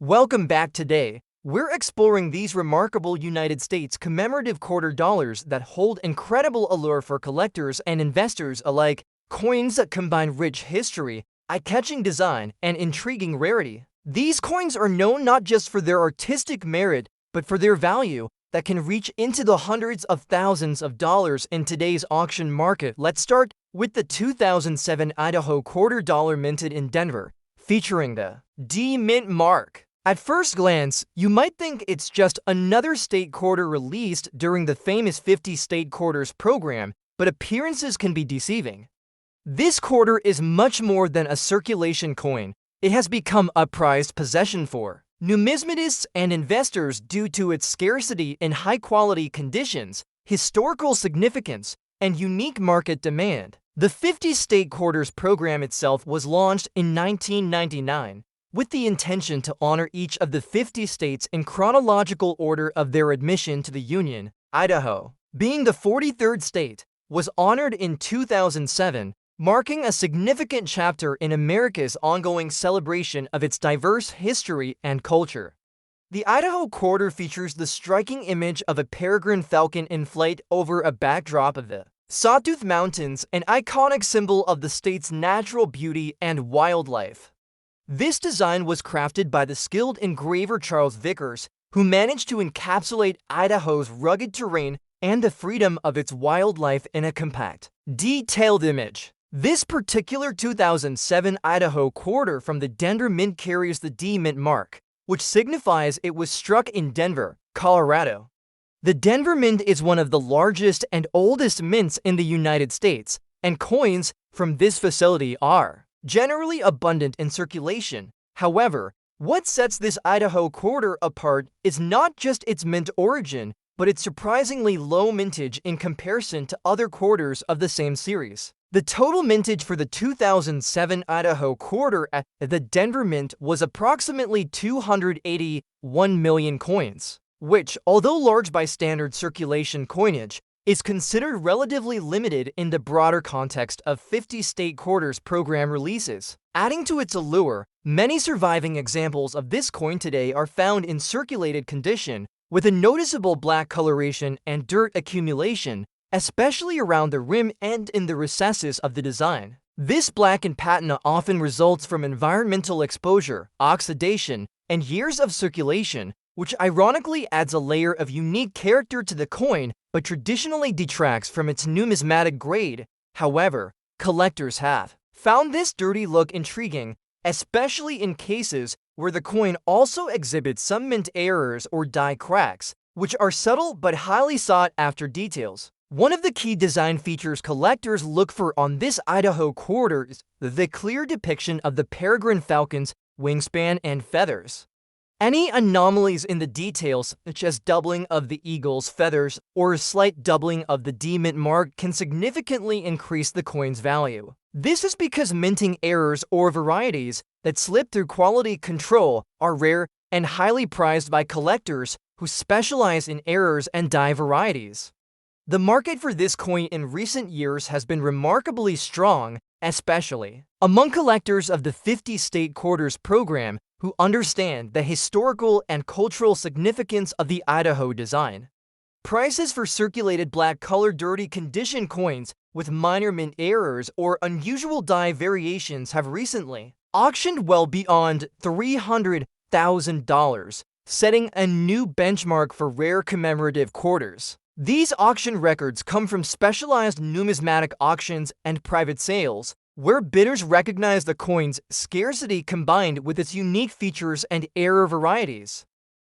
Welcome back. Today. We're exploring these remarkable United States commemorative quarter dollars that hold incredible allure for collectors and investors alike, coins that combine rich history, eye-catching design, and intriguing rarity. These coins are known not just for their artistic merit, but for their value that can reach into the hundreds of thousands of dollars in today's auction market. Let's start with the 2007 Idaho Quarter dollar minted in Denver, featuring the D Mint mark. At first glance, you might think it's just another state quarter released during the famous 50 state quarters program, but appearances can be deceiving. This quarter is much more than a circulation coin. It has become a prized possession for numismatists and investors due to its scarcity in high-quality conditions, historical significance, and unique market demand. The 50 state quarters program itself was launched in 1999. With the intention to honor each of the 50 states in chronological order of their admission to the Union. Idaho, being the 43rd state, was honored in 2007, marking a significant chapter in America's ongoing celebration of its diverse history and culture. The Idaho Quarter features the striking image of a peregrine falcon in flight over a backdrop of the Sawtooth Mountains, an iconic symbol of the state's natural beauty and wildlife. This design was crafted by the skilled engraver Charles Vickers, who managed to encapsulate Idaho's rugged terrain and the freedom of its wildlife in a compact, detailed image. This particular 2007 Idaho Quarter from the Denver Mint carries the D Mint mark, which signifies it was struck in Denver, Colorado. The Denver Mint is one of the largest and oldest mints in the United States, and coins from this facility are generally abundant in circulation. However, what sets this Idaho Quarter apart is not just its mint origin, but its surprisingly low mintage in comparison to other quarters of the same series. The total mintage for the 2007 Idaho Quarter at the Denver Mint was approximately 281 million coins, which, although large by standard circulation coinage, is considered relatively limited in the broader context of 50 state quarters program releases. Adding to its allure, many surviving examples of this coin today are found in circulated condition, with a noticeable black coloration and dirt accumulation, especially around the rim and in the recesses of the design. This blackened patina often results from environmental exposure, oxidation, and years of circulation, which ironically adds a layer of unique character to the coin but traditionally detracts from its numismatic grade. However, collectors have found this dirty look intriguing, especially in cases where the coin also exhibits some mint errors or die cracks, which are subtle but highly sought-after details. One of the key design features collectors look for on this Idaho Quarter is the clear depiction of the peregrine falcon's wingspan and feathers. Any anomalies in the details, such as doubling of the eagle's feathers or a slight doubling of the D Mint mark, can significantly increase the coin's value. This is because minting errors or varieties that slip through quality control are rare and highly prized by collectors who specialize in errors and die varieties. The market for this coin in recent years has been remarkably strong, especially among collectors of the 50 state quarters program who understand the historical and cultural significance of the Idaho design. Prices for circulated black-colored dirty condition coins with minor mint errors or unusual die variations have recently auctioned well beyond $300,000, setting a new benchmark for rare commemorative quarters. These auction records come from specialized numismatic auctions and private sales, where bidders recognize the coin's scarcity combined with its unique features and error varieties.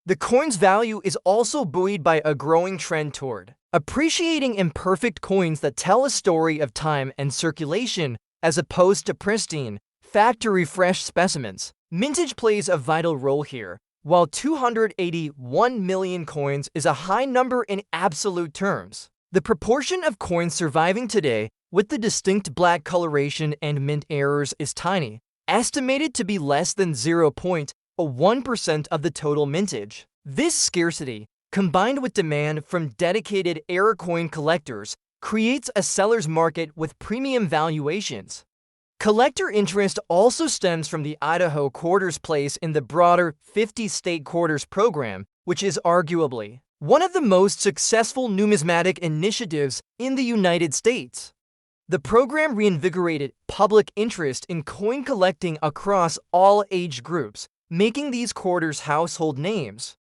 The coin's value is also buoyed by a growing trend toward appreciating imperfect coins that tell a story of time and circulation as opposed to pristine, factory-fresh specimens. Mintage plays a vital role here. While 281 million coins is a high number in absolute terms, the proportion of coins surviving today with the distinct black coloration and mint errors is tiny, estimated to be less than 0.1% of the total mintage. This scarcity, combined with demand from dedicated error coin collectors, creates a seller's market with premium valuations. Collector interest also stems from the Idaho Quarter's place in the broader 50-state quarters program, which is arguably one of the most successful numismatic initiatives in the United States. The program reinvigorated public interest in coin collecting across all age groups, making these quarters household names.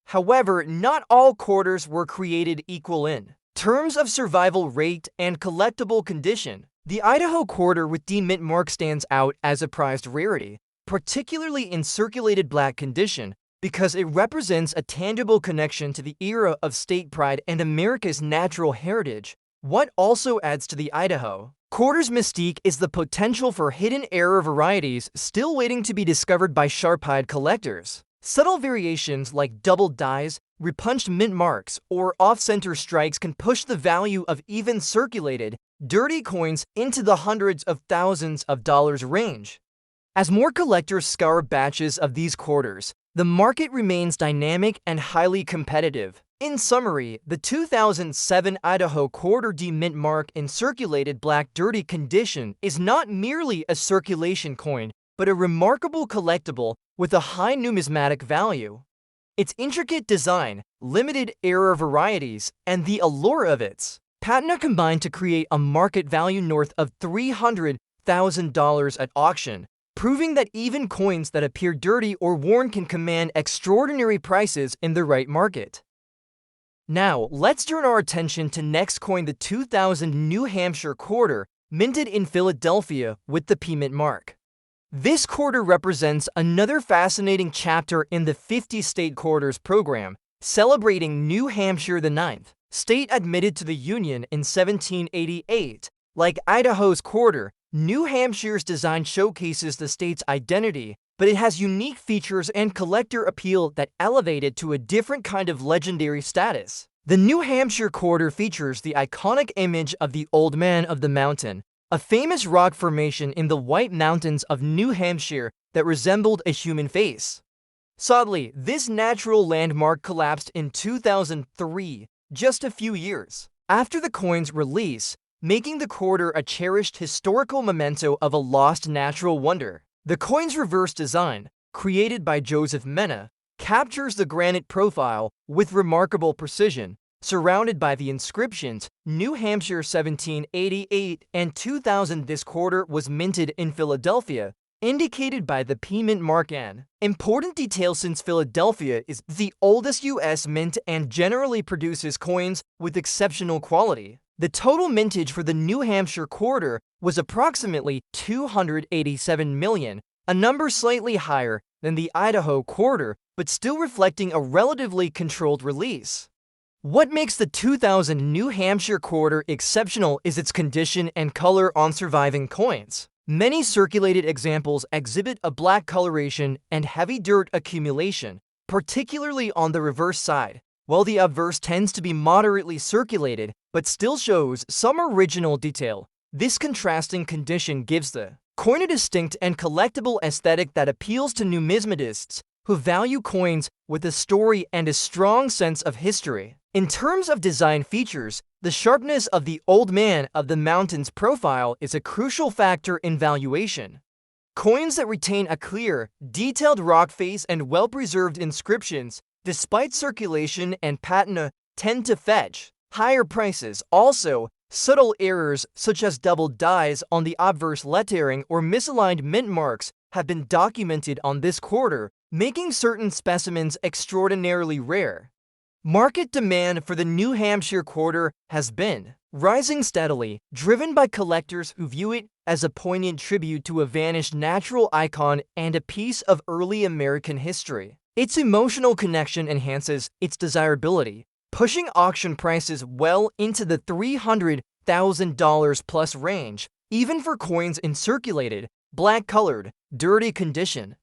However, not all quarters were created equal in terms of survival rate and collectible condition. The Idaho Quarter with D mint mark stands out as a prized rarity, particularly in circulated black condition, because it represents a tangible connection to the era of state pride and America's natural heritage. What also adds to the Idaho Quarter's mystique is the potential for hidden error varieties still waiting to be discovered by sharp-eyed collectors. Subtle variations like double dies, repunched mint marks, or off-center strikes can push the value of even circulated, dirty coins into the hundreds of thousands of dollars range. As more collectors scour batches of these quarters, the market remains dynamic and highly competitive. In summary, the 2007 Idaho Quarter D mint mark in circulated black dirty condition is not merely a circulation coin, but a remarkable collectible with a high numismatic value. Its intricate design, limited error varieties, and the allure of its patina combine to create a market value north of $300,000 at auction, proving that even coins that appear dirty or worn can command extraordinary prices in the right market. Now, let's turn our attention to next coin, the 2000 New Hampshire Quarter, minted in Philadelphia with the P mint mark. This quarter represents another fascinating chapter in the 50-state quarters program, celebrating New Hampshire, the ninth state admitted to the Union in 1788. Like Idaho's quarter, New Hampshire's design showcases the state's identity, but it has unique features and collector appeal that elevate it to a different kind of legendary status. The New Hampshire Quarter features the iconic image of the Old Man of the Mountain, a famous rock formation in the White Mountains of New Hampshire that resembled a human face. Sadly, this natural landmark collapsed in 2003, just a few years after the coin's release, making the quarter a cherished historical memento of a lost natural wonder. The coin's reverse design, created by Joseph Mena, captures the granite profile with remarkable precision, surrounded by the inscriptions New Hampshire 1788 and 2000. This quarter was minted in Philadelphia, indicated by the P mint mark. An important detail, since Philadelphia is the oldest U.S. mint and generally produces coins with exceptional quality. The total mintage for the New Hampshire Quarter was approximately 287 million, a number slightly higher than the Idaho Quarter, but still reflecting a relatively controlled release. What makes the 2000 New Hampshire Quarter exceptional is its condition and color on surviving coins. Many circulated examples exhibit a black coloration and heavy dirt accumulation, particularly on the reverse side, while the obverse tends to be moderately circulated but still shows some original detail. This contrasting condition gives the coin a distinct and collectible aesthetic that appeals to numismatists who value coins with a story and a strong sense of history. In terms of design features, the sharpness of the Old Man of the Mountains profile is a crucial factor in valuation. Coins that retain a clear, detailed rock face and well-preserved inscriptions, despite circulation and patina, tend to fetch higher prices. Also, subtle errors such as double dies on the obverse lettering or misaligned mint marks have been documented on this quarter, making certain specimens extraordinarily rare. Market demand for the New Hampshire Quarter has been rising steadily, driven by collectors who view it as a poignant tribute to a vanished natural icon and a piece of early American history. Its emotional connection enhances its desirability, pushing auction prices well into the $300,000 plus range, even for coins in circulated, black-colored, dirty condition.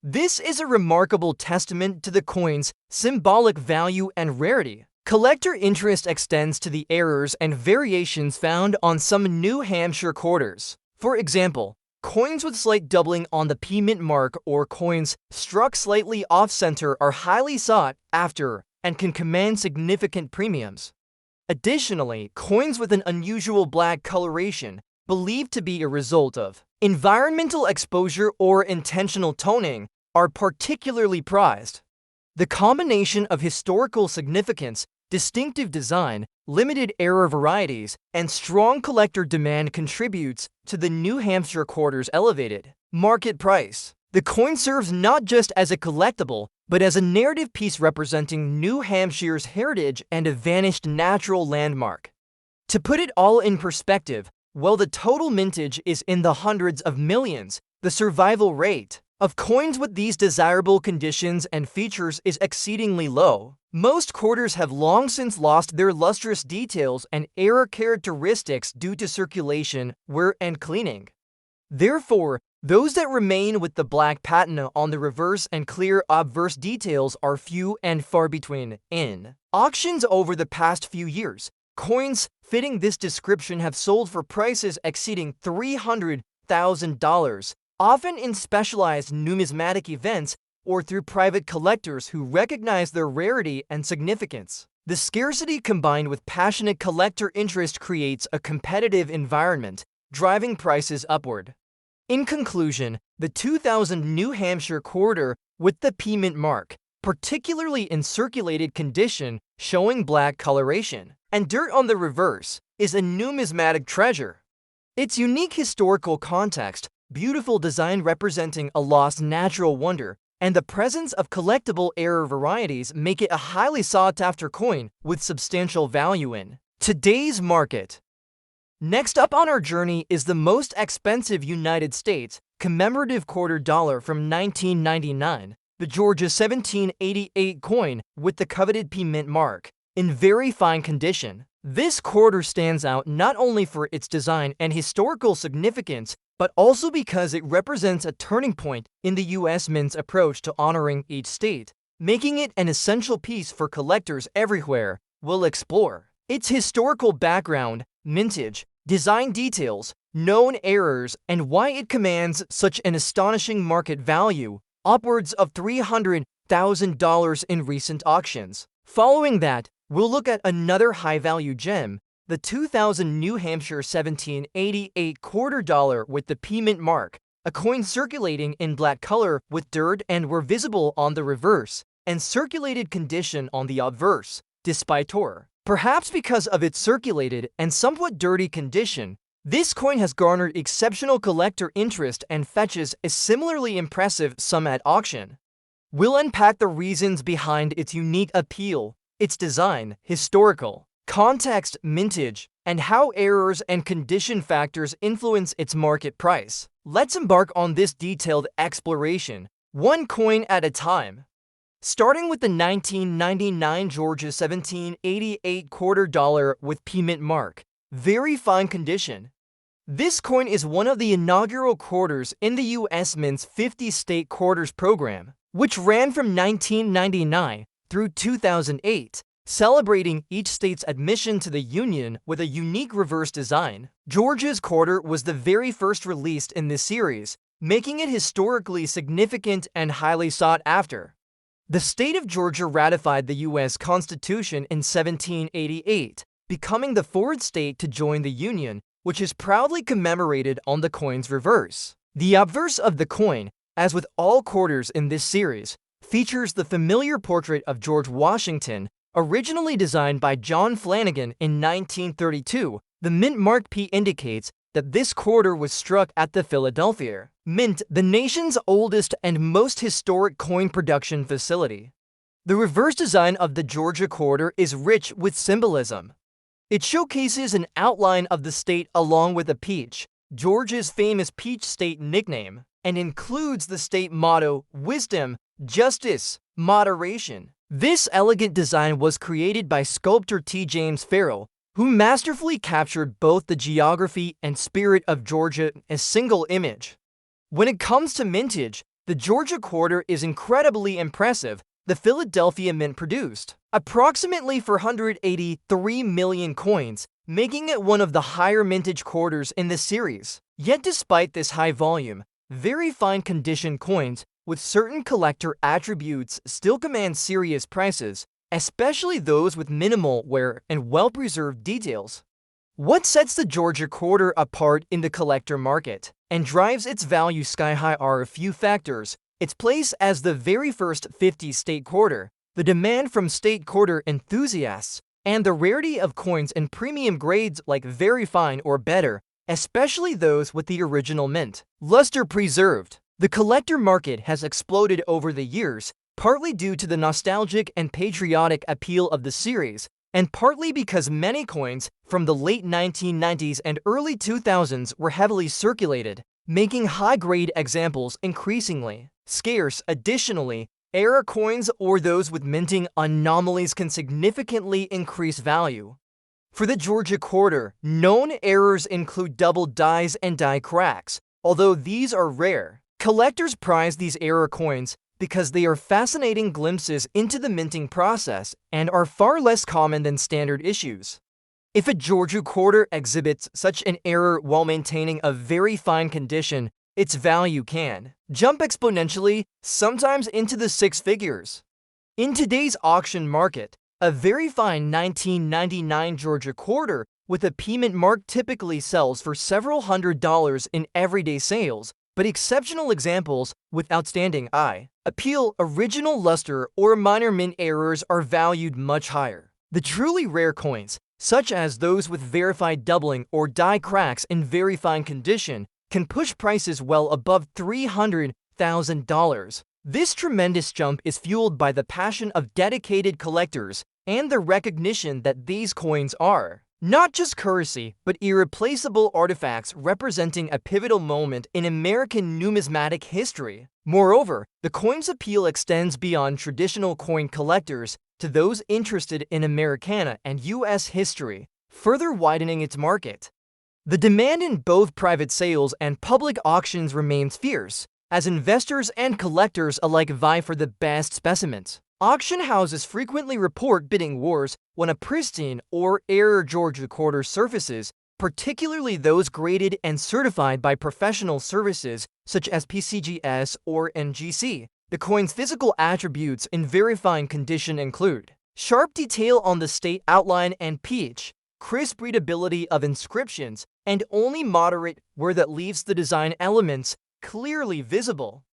This is a remarkable testament to the coin's symbolic value and rarity. Collector interest extends to the errors and variations found on some New Hampshire quarters. For example, coins with slight doubling on the P mint mark or coins struck slightly off-center are highly sought after and can command significant premiums. Additionally, coins with an unusual black coloration, believed to be a result of environmental exposure or intentional toning, are particularly prized. The combination of historical significance, distinctive design, limited error varieties, and strong collector demand contributes to the New Hampshire Quarter's elevated market price. The coin serves not just as a collectible, but as a narrative piece representing New Hampshire's heritage and a vanished natural landmark. To put it all in perspective, while the total mintage is in the hundreds of millions, the survival rate of coins with these desirable conditions and features is exceedingly low. Most quarters have long since lost their lustrous details and error characteristics due to circulation, wear, and cleaning. Therefore, those that remain with the black patina on the reverse and clear obverse details are few and far between. In auctions over the past few years, coins fitting this description have sold for prices exceeding $300,000, often in specialized numismatic events or through private collectors who recognize their rarity and significance. The scarcity combined with passionate collector interest creates a competitive environment, driving prices upward. In conclusion, the 2000 New Hampshire Quarter with the P mint mark, particularly in circulated condition showing black coloration and dirt on the reverse, is a numismatic treasure. Its unique historical context, beautiful design representing a lost natural wonder, and the presence of collectible error varieties make it a highly sought-after coin with substantial value in today's market. Next up on our journey is the most expensive United States commemorative quarter dollar from 1999, the Georgia 1788 coin with the coveted P mint mark, in very fine condition. This quarter stands out not only for its design and historical significance, but also because it represents a turning point in the U.S. Mint's approach to honoring each state, making it an essential piece for collectors everywhere. We'll explore its historical background, mintage, design details, known errors, and why it commands such an astonishing market value, upwards of $300,000 in recent auctions. Following that, we'll look at another high-value gem, the 2000 New Hampshire 1788 quarter dollar with the P mint mark, a coin circulating in black color with dirt and were visible on the reverse, and circulated condition on the obverse, despite tour. Perhaps because of its circulated and somewhat dirty condition, this coin has garnered exceptional collector interest and fetches a similarly impressive sum at auction. We'll unpack the reasons behind its unique appeal, its design, historical context, mintage, and how errors and condition factors influence its market price. Let's embark on this detailed exploration, one coin at a time. Starting with the 1999 Georgia 1788 quarter dollar with P mint mark, very fine condition. This coin is one of the inaugural quarters in the U.S. Mint's 50-state quarters program, which ran from 1999 through 2008, celebrating each state's admission to the Union with a unique reverse design. Georgia's quarter was the very first released in this series, making it historically significant and highly sought after. The state of Georgia ratified the U.S. Constitution in 1788, becoming the fourth state to join the Union, which is proudly commemorated on the coin's reverse. The obverse of the coin, as with all quarters in this series, features the familiar portrait of George Washington, originally designed by John Flanagan in 1932. The mint mark P indicates that this quarter was struck at the Philadelphia Mint, the nation's oldest and most historic coin production facility. The reverse design of the Georgia quarter is rich with symbolism. It showcases an outline of the state along with a peach, Georgia's famous Peach State nickname, and includes the state motto, wisdom, justice, moderation. This elegant design was created by sculptor T. James Farrell, who masterfully captured both the geography and spirit of Georgia in a single image. When it comes to mintage, the Georgia quarter is incredibly impressive. The Philadelphia Mint produced approximately 483 million coins, making it one of the higher mintage quarters in the series. Yet despite this high volume, very fine condition coins with certain collector attributes still command serious prices, especially those with minimal wear and well-preserved details. What sets the Georgia Quarter apart in the collector market and drives its value sky high are a few factors: its place as the very first 50 state quarter, the demand from state quarter enthusiasts, and the rarity of coins in premium grades like very fine or better, especially those with the original mint luster preserved. The collector market has exploded over the years, partly due to the nostalgic and patriotic appeal of the series, and partly because many coins from the late 1990s and early 2000s were heavily circulated, making high-grade examples increasingly scarce. Additionally, era coins or those with minting anomalies can significantly increase value. For the Georgia Quarter, known errors include double dies and die cracks. Although these are rare, collectors prize these error coins because they are fascinating glimpses into the minting process and are far less common than standard issues. If a Georgia Quarter exhibits such an error while maintaining a very fine condition, its value can jump exponentially, sometimes into the six figures. In today's auction market, a very fine 1999 Georgia Quarter with a P-mint mark typically sells for several $100s in everyday sales, but exceptional examples with outstanding eye appeal, original luster, or minor mint errors are valued much higher. The truly rare coins, such as those with verified doubling or die cracks in very fine condition, can push prices well above $300,000. This tremendous jump is fueled by the passion of dedicated collectors and the recognition that these coins are not just currency, but irreplaceable artifacts representing a pivotal moment in American numismatic history. Moreover, the coin's appeal extends beyond traditional coin collectors to those interested in Americana and U.S. history, further widening its market. The demand in both private sales and public auctions remains fierce, as investors and collectors alike vie for the best specimens. Auction houses frequently report bidding wars when a pristine or rare Georgia Quarter surfaces, particularly those graded and certified by professional services such as PCGS or NGC. The coin's physical attributes in very fine condition include sharp detail on the state outline and peach, crisp readability of inscriptions, and only moderate where that leaves the design elements clearly visible.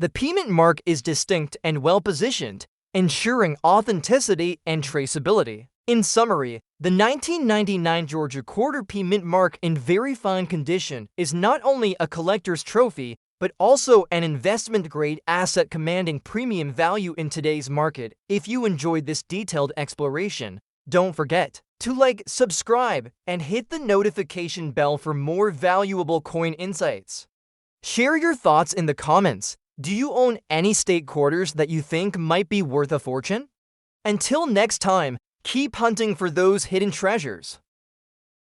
The P-mint mark is distinct and well-positioned, ensuring authenticity and traceability. In summary, the 1999 Georgia Quarter P-mint mark in very fine condition is not only a collector's trophy, but also an investment-grade asset commanding premium value in today's market. If you enjoyed this detailed exploration, don't forget to like, subscribe, and hit the notification bell for more valuable coin insights. Share your thoughts in the comments. Do you own any state quarters that you think might be worth a fortune? Until next time, keep hunting for those hidden treasures.